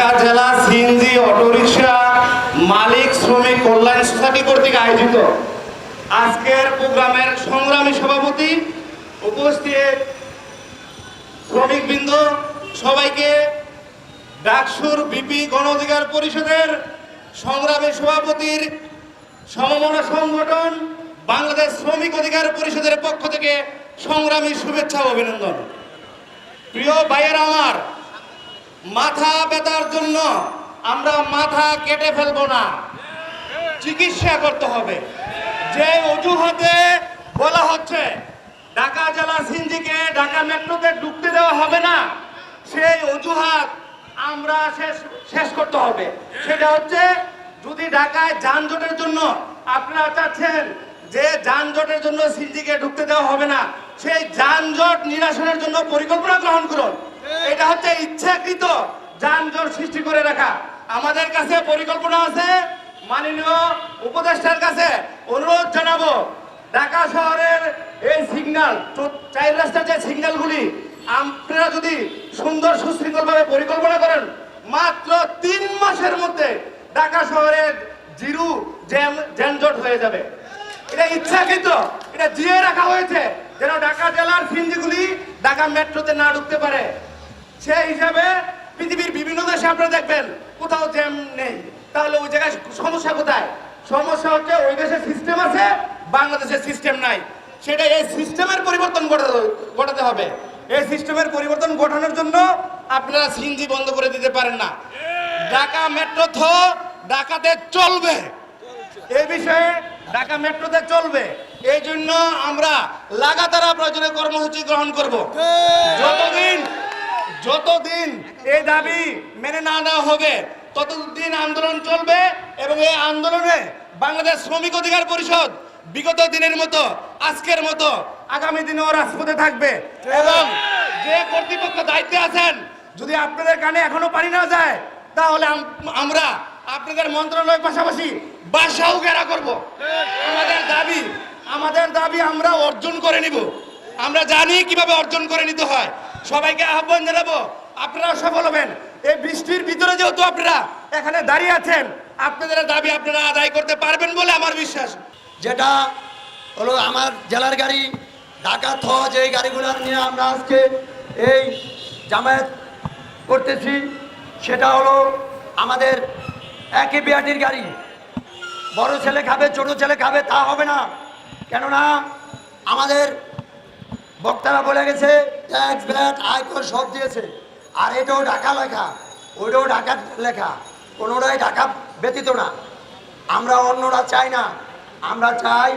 ঢাকা জেলা CNG autorickshaw মালিক শ্রমিক কল্যাণ society কর্তৃক আয়োজিত আজকের প্রোগ্রামের সংগ্রামী সভাপতি, উপস্থিত শ্রমিকবৃন্দ, সবাইকে ডাকসুর বিপি গণ অধিকার পরিষদের সংগ্রামী সভাপতির সমমনা সংগঠন বাংলাদেশ শ্রমিক অধিকার পরিষদের পক্ষ থেকে সংগ্রামী শুভেচ্ছা ও অভিনন্দন। প্রিয় ভাইয়েরা আমার, মাথা ব্যথার জন্য আমরা মাথা কেটে ফেলবো না, চিকিৎসা করতে হবে। যে অজুহাতে বলা হচ্ছে ঢাকা জেলা সিএনজিকে ঢাকা মেট্রোতে ঢুকতে দেওয়া হবে না, সেই অজুহাত আমরা শেষ করতে হবে। সেটা হচ্ছে, যদি ঢাকায় যানজটের জন্য আপনারা চাচ্ছেন যে যানজটের জন্য সিএনজিকে ঢুকতে দেওয়া হবে না, সেই যানজট নিরসনের জন্য পরিকল্পনা গ্রহণ করুন। এটা হচ্ছে ইচ্ছাকৃত যানজট সৃষ্টি করে রাখা। আমাদের কাছে পরিকল্পনা আছে। মাননীয় উপদেষ্টার কাছে অনুরোধ জানাবো, ঢাকা শহরের এই সিগন্যাল, 4 রাস্তার যে সিগন্যালগুলি আপনারা যদি সুন্দর সুশৃঙ্খলভাবে পরিকল্পনা করেন, মাত্র 3 মাসের মধ্যে ঢাকা শহরের জিরো যানজট হয়ে যাবে। এটা ইচ্ছাকৃত, এটা জিয়ে রাখা হয়েছে যেন ঢাকা জেলার সিএনজিগুলি ঢাকা মেট্রোতে না ঢুকতে পারে। সেই হিসাবে পৃথিবীর বিভিন্ন দেশে আপনারা দেখবেন কোথাও জ্যাম নেই, তাহলে ওই জায়গায় সমস্যা কোথায়? সমস্যা হচ্ছে ওই দেশের সিস্টেম আছে, বাংলাদেশের সিস্টেম নাই। সেটা এই সিস্টেমের পরিবর্তন ঘটাতে হবে। এই সিস্টেমের পরিবর্তন ঘটানোর জন্য আপনারা সিএনজি বন্ধ করে দিতে পারেন না। ঢাকা মেট্রো ঢাকাতে চলবে, এই বিষয়ে ঢাকা মেট্রোতে চলবে। এই জন্য আমরা লাগাতার প্রয়োজনীয় কর্মসূচি গ্রহণ করব। যতদিন এই দাবি মেনে না নেওয়া হবে ততদিন আন্দোলন চলবে, এবং এই আন্দোলনে বাংলাদেশ শ্রমিক অধিকার পরিষদ বিগত দিনের মতো, আজকের মতো আগামী দিনেও রাজপথে থাকবে। এবং যে কর্তৃপক্ষ দায়িত্বে আছেন, যদি আপনাদের কানে এখনো পানি না যায়, তাহলে আমরা আপনাদের মন্ত্রণালয়ের পাশাপাশি বাসাও ঘেরা করব। আমাদের দাবি আমরা অর্জন করে নিব। আমরা জানি কিভাবে অর্জন করে নিতে হয়। সবাইকে আহ্বান জানাবো, আপনারা সফল হবেন। এই বৃষ্টির ভিতরে যেহেতু আপনারা এখানে দাঁড়িয়ে আছেন, আপনাদের দাবি আপনারা আদায় করতে পারবেন বলে আমার বিশ্বাস। যেটা হলো আমার জেলার গাড়ি ঢাকা যে গাড়িগুলো নিয়ে আমরা আজকে এই জামায়াত করতেছি, সেটা হলো আমাদের একই বিআরটির গাড়ি। বড় ছেলে খাবে, ছোট ছেলে খাবে, তা হবে না। কেননা আমাদের বক্তারা বলে গেছে ট্যাক্স, ভ্যাট, আয়কর সব দিয়েছে, আর এটাও ঢাকা লেখা, ওইটাও ঢাকা লেখা, কোনোটাই ঢাকা ব্যতীত না। আমরা অন্যরা চাই না, আমরা চাই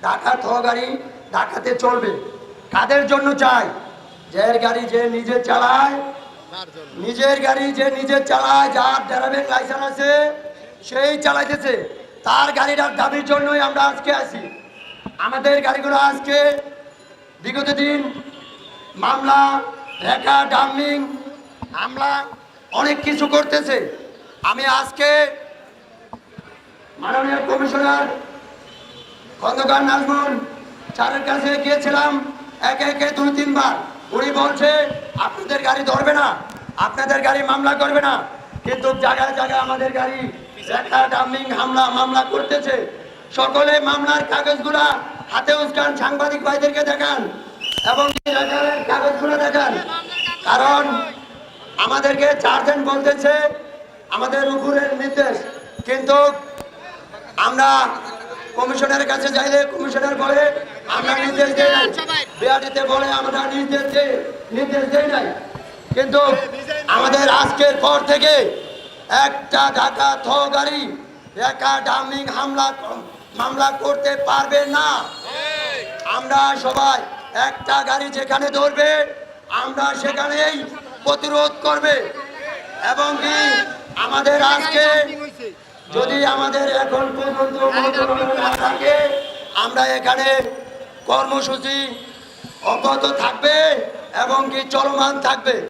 ঢাকা গাড়ি ঢাকাতে চলবে। কাদের জন্য চাই? যার গাড়ি যে নিজে চালায়, নিজের গাড়ি যে নিজে চালায়, যার ড্রাইভিং লাইসেন্স আছে সেই চালাইতেছে, তার গাড়িটার দাবির জন্যই আমরা আজকে আসি। আমাদের গাড়িগুলো আজকে বিগত দিন মামলা, রেখা, ডাম্পিং, হামলা অনেক কিছু করতেছে। আমি আজকে মাননীয় কমিশনার খন্দকার নাজমুল স্যারের কাছে গিয়েছিলাম, একে 2-3 বার। উনি বলছে আপনাদের গাড়ি ধরবে না, আপনাদের গাড়ি মামলা করবে না, কিন্তু জায়গায় জায়গায় আমাদের গাড়ি রেখা, ডাম্পিং, মামলা করতেছে। সকলে মামলার কাগজগুলা হাতে উস্কান, সাংবাদিক ভাইদেরকে দেখান এবং কাগজগুলো দেখান। কারণ আমাদেরকে 4 দিন বলতেছে আমাদের উপরের নির্দেশ, কিন্তু আমরা কমিশনের কাছে যাইলে কমিশনার বলে আমরা নির্দেশ দেই নাই, বিআরটিতে বলে আমরা নির্দেশ দেই নাই। কিন্তু আমাদের আজকের পর থেকে একটা ঢাকা গাড়ি রেখা, ডাম্পিং, মামলা করতে পারবে না। আমরা সবাই একটা গাড়ি যেখানে ধরবে আমরা সেখানেই প্রতিরোধ করবে। এবং কি আমাদের আজকে যদি আমাদের এখন পর্যন্ত না থাকে, আমরা এখানে কর্মসূচি অব্যাহত থাকবে এবং কি চলমান থাকবে।